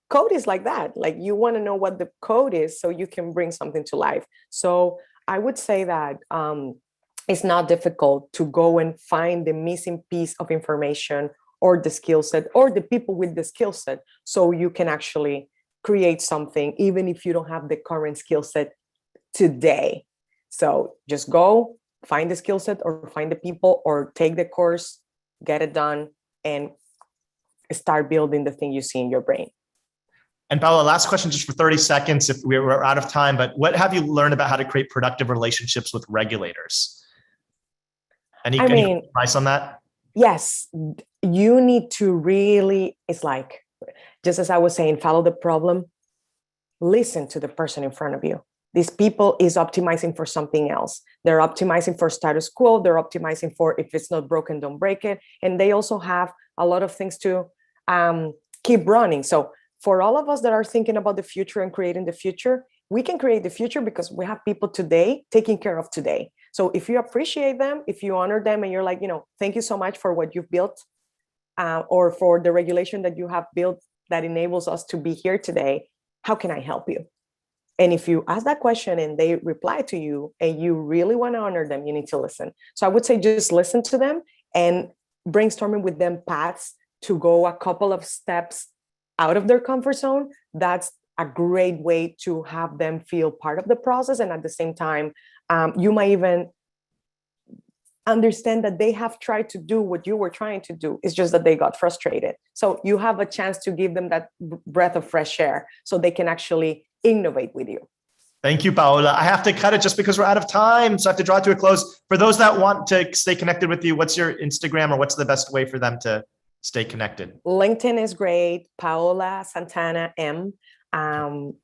code is like that. Like, you want to know what the code is so you can bring something to life. So I would say that it's not difficult to go and find the missing piece of information or the skill set or the people with the skill set, so you can actually create something, even if you don't have the current skill set today. So just go find the skill set or find the people or take the course, get it done, and start building the thing you see in your brain. And Paola, last question just for 30 seconds if we're out of time, but what have you learned about how to create productive relationships with regulators? Any advice on that? Yes, you need to really, it's like, just as I was saying, follow the problem, listen to the person in front of you. These people is optimizing for something else. They're optimizing for status quo. They're optimizing for, if it's not broken, don't break it. And they also have a lot of things to keep running. So for all of us that are thinking about the future and creating the future, we can create the future because we have people today taking care of today. So if you appreciate them, if you honor them, and you're like, thank you so much for what you've built, or for the regulation that you have built that enables us to be here today, how can I help you? And if you ask that question and they reply to you and you really want to honor them, you need to listen. So I would say just listen to them and brainstorming with them paths to go a couple of steps out of their comfort zone. That's a great way to have them feel part of the process. And at the same time, you might even understand that they have tried to do what you were trying to do. It's just that they got frustrated. So you have a chance to give them that breath of fresh air so they can actually innovate with you. Thank you, Paola. I have to cut it just because we're out of time. So I have to draw it to a close. For those that want to stay connected with you, what's your Instagram, or what's the best way for them to stay connected? LinkedIn is great. Paola Santana M.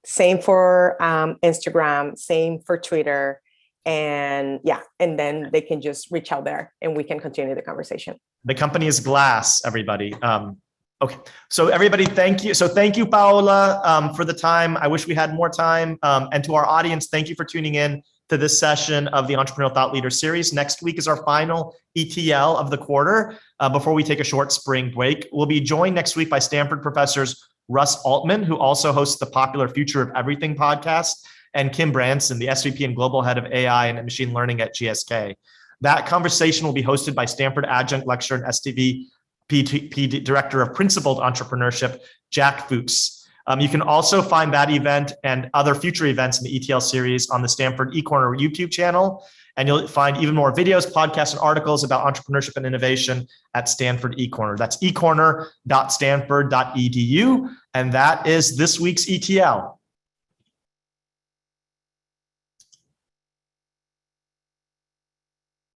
Same for Instagram, same for Twitter. And then they can just reach out there and we can continue the conversation. The company is Glass, everybody. Okay, so everybody, thank you. So thank you, Paola, for the time. I wish we had more time. And to our audience, thank you for tuning in to this session of the Entrepreneurial Thought Leader series. Next week is our final ETL of the quarter before we take a short spring break. We'll be joined next week by Stanford professors Russ Altman, who also hosts the popular Future of Everything podcast, and Kim Branson, the SVP and Global Head of AI and Machine Learning at GSK. That conversation will be hosted by Stanford Adjunct Lecturer and STVP Director of Principled Entrepreneurship, Jack Fuchs. You can also find that event and other future events in the ETL series on the Stanford eCorner YouTube channel. And you'll find even more videos, podcasts, and articles about entrepreneurship and innovation at Stanford eCorner. That's ecorner.stanford.edu. And that is this week's ETL.